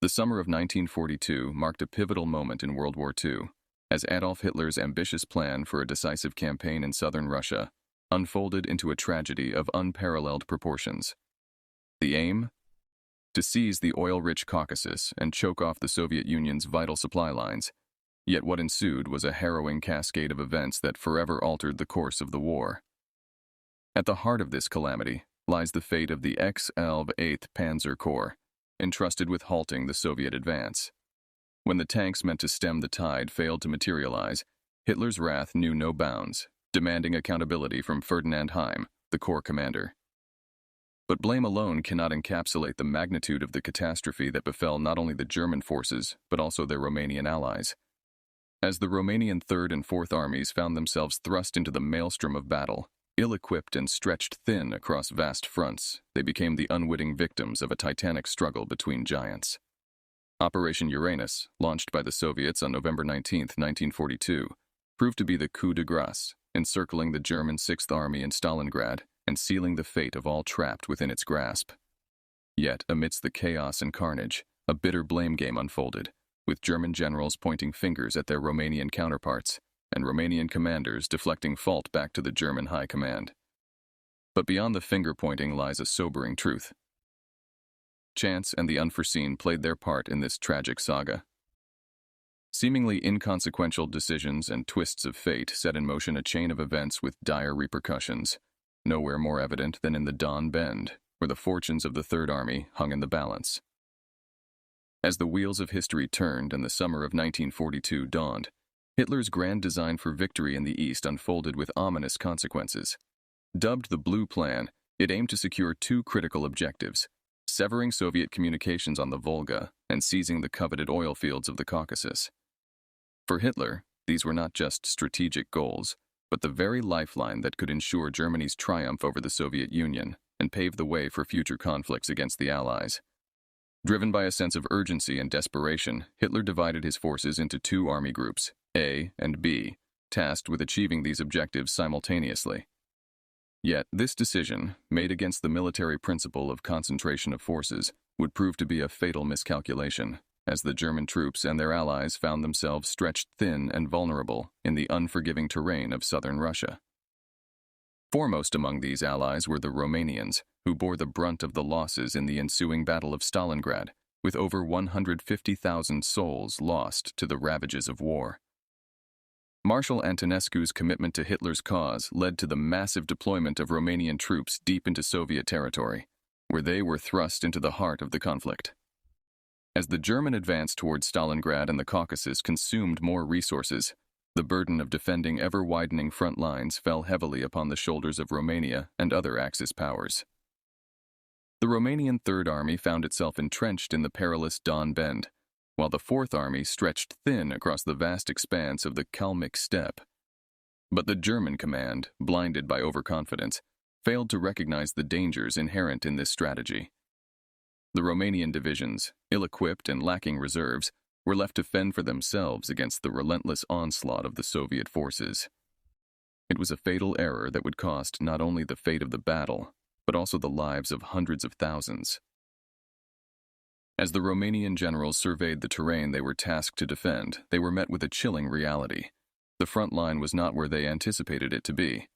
The summer of 1942 marked a pivotal moment in World War II, as Adolf Hitler's ambitious plan for a decisive campaign in southern Russia unfolded into a tragedy of unparalleled proportions. The aim? To seize the oil-rich Caucasus and choke off the Soviet Union's vital supply lines. Yet what ensued was a harrowing cascade of events that forever altered the course of the war. At the heart of this calamity lies the fate of the XLVIII Panzer Corps, entrusted with halting the Soviet advance. When the tanks meant to stem the tide failed to materialize, Hitler's wrath knew no bounds, demanding accountability from Ferdinand Heim, the Corps commander. But blame alone cannot encapsulate the magnitude of the catastrophe that befell not only the German forces, but also their Romanian allies. As the Romanian Third and Fourth Armies found themselves thrust into the maelstrom of battle, ill-equipped and stretched thin across vast fronts, they became the unwitting victims of a titanic struggle between giants. Operation Uranus, launched by the Soviets on November 19, 1942, proved to be the coup de grace, encircling the German Sixth Army in Stalingrad and sealing the fate of all trapped within its grasp. Yet, amidst the chaos and carnage, a bitter blame game unfolded, with German generals pointing fingers at their Romanian counterparts, and Romanian commanders deflecting fault back to the German high command. But beyond the finger-pointing lies a sobering truth. Chance and the unforeseen played their part in this tragic saga. Seemingly inconsequential decisions and twists of fate set in motion a chain of events with dire repercussions, nowhere more evident than in the Don Bend, where the fortunes of the Third Army hung in the balance. As the wheels of history turned and the summer of 1942 dawned, Hitler's grand design for victory in the East unfolded with ominous consequences. Dubbed the Blue Plan, it aimed to secure two critical objectives: severing Soviet communications on the Volga and seizing the coveted oil fields of the Caucasus. For Hitler, these were not just strategic goals, but the very lifeline that could ensure Germany's triumph over the Soviet Union and pave the way for future conflicts against the Allies. Driven by a sense of urgency and desperation, Hitler divided his forces into two army groups, A and B, tasked with achieving these objectives simultaneously. Yet, this decision, made against the military principle of concentration of forces, would prove to be a fatal miscalculation, as the German troops and their allies found themselves stretched thin and vulnerable in the unforgiving terrain of southern Russia. Foremost among these allies were the Romanians, who bore the brunt of the losses in the ensuing Battle of Stalingrad, with over 150,000 souls lost to the ravages of war. Marshal Antonescu's commitment to Hitler's cause led to the massive deployment of Romanian troops deep into Soviet territory, where they were thrust into the heart of the conflict. As the German advance towards Stalingrad and the Caucasus consumed more resources, the burden of defending ever-widening front lines fell heavily upon the shoulders of Romania and other Axis powers. The Romanian Third Army found itself entrenched in the perilous Don Bend, while the Fourth Army stretched thin across the vast expanse of the Kalmyk steppe. But the German command, blinded by overconfidence, failed to recognize the dangers inherent in this strategy. The Romanian divisions, ill-equipped and lacking reserves, were left to fend for themselves against the relentless onslaught of the Soviet forces. It was a fatal error that would cost not only the fate of the battle, but also the lives of hundreds of thousands. As the Romanian generals surveyed the terrain they were tasked to defend, they were met with a chilling reality. The front line was not where they anticipated it to be.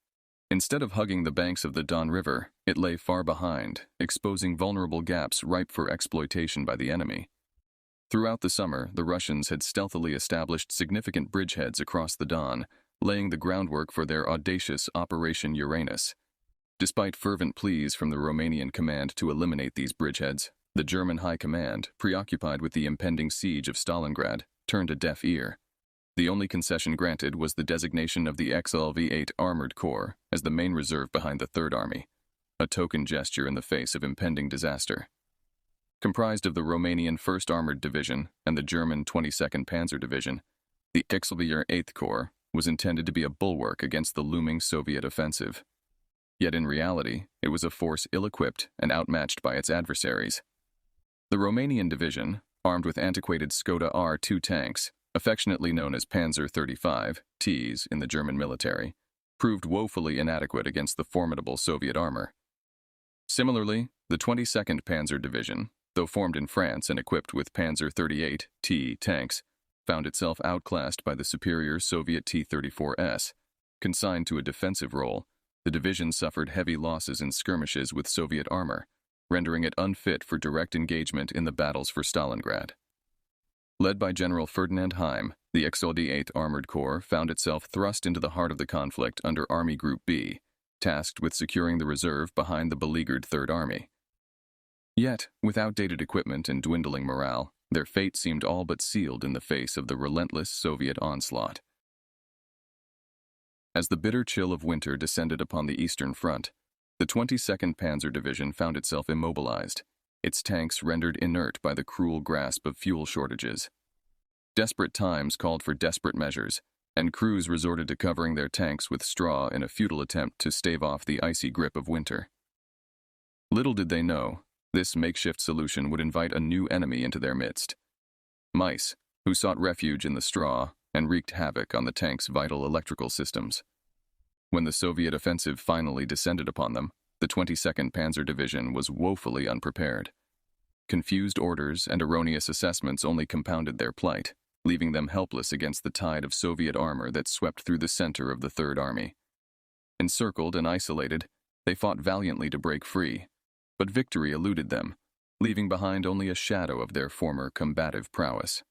Instead of hugging the banks of the Don River, it lay far behind, exposing vulnerable gaps ripe for exploitation by the enemy. Throughout the summer, the Russians had stealthily established significant bridgeheads across the Don, laying the groundwork for their audacious Operation Uranus. Despite fervent pleas from the Romanian command to eliminate these bridgeheads, the German High Command, preoccupied with the impending siege of Stalingrad, turned a deaf ear. The only concession granted was the designation of the XLVIII Armored Corps as the main reserve behind the Third Army, a token gesture in the face of impending disaster. Comprised of the Romanian 1st Armored Division and the German 22nd Panzer Division, the XLVIII Corps was intended to be a bulwark against the looming Soviet offensive. Yet in reality, it was a force ill-equipped and outmatched by its adversaries. The Romanian division, armed with antiquated Skoda R2 tanks, affectionately known as Panzer 35, Ts in the German military, proved woefully inadequate against the formidable Soviet armor. Similarly, the 22nd Panzer Division, though formed in France and equipped with Panzer XXXVIII tanks, found itself outclassed by the superior Soviet T-34S. Consigned to a defensive role, the division suffered heavy losses in skirmishes with Soviet armor, rendering it unfit for direct engagement in the battles for Stalingrad. Led by General Ferdinand Heim, the XLVIII Armored Corps found itself thrust into the heart of the conflict under Army Group B, tasked with securing the reserve behind the beleaguered Third Army. Yet, with outdated equipment and dwindling morale, their fate seemed all but sealed in the face of the relentless Soviet onslaught. As the bitter chill of winter descended upon the Eastern Front, the 22nd Panzer Division found itself immobilized, its tanks rendered inert by the cruel grasp of fuel shortages. Desperate times called for desperate measures, and crews resorted to covering their tanks with straw in a futile attempt to stave off the icy grip of winter. Little did they know, this makeshift solution would invite a new enemy into their midst. Mice, who sought refuge in the straw and wreaked havoc on the tank's vital electrical systems. When the Soviet offensive finally descended upon them, the 22nd Panzer Division was woefully unprepared. Confused orders and erroneous assessments only compounded their plight, leaving them helpless against the tide of Soviet armor that swept through the center of the Third Army. Encircled and isolated, they fought valiantly to break free, but victory eluded them, leaving behind only a shadow of their former combative prowess.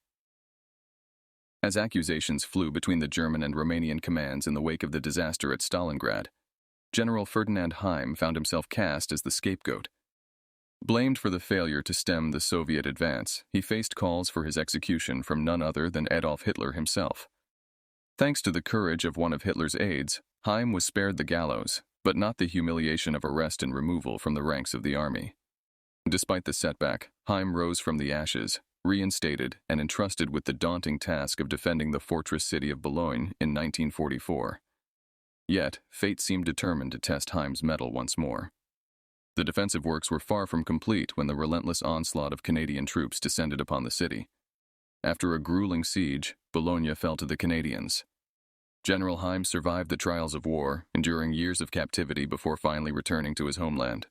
As accusations flew between the German and Romanian commands in the wake of the disaster at Stalingrad, General Ferdinand Heim found himself cast as the scapegoat. Blamed for the failure to stem the Soviet advance, he faced calls for his execution from none other than Adolf Hitler himself. Thanks to the courage of one of Hitler's aides, Heim was spared the gallows, but not the humiliation of arrest and removal from the ranks of the army. Despite the setback, Heim rose from the ashes, reinstated and entrusted with the daunting task of defending the fortress city of Boulogne in 1944. Yet, fate seemed determined to test Heim's mettle once more. The defensive works were far from complete when the relentless onslaught of Canadian troops descended upon the city. After a grueling siege, Boulogne fell to the Canadians. General Heim survived the trials of war, enduring years of captivity before finally returning to his homeland.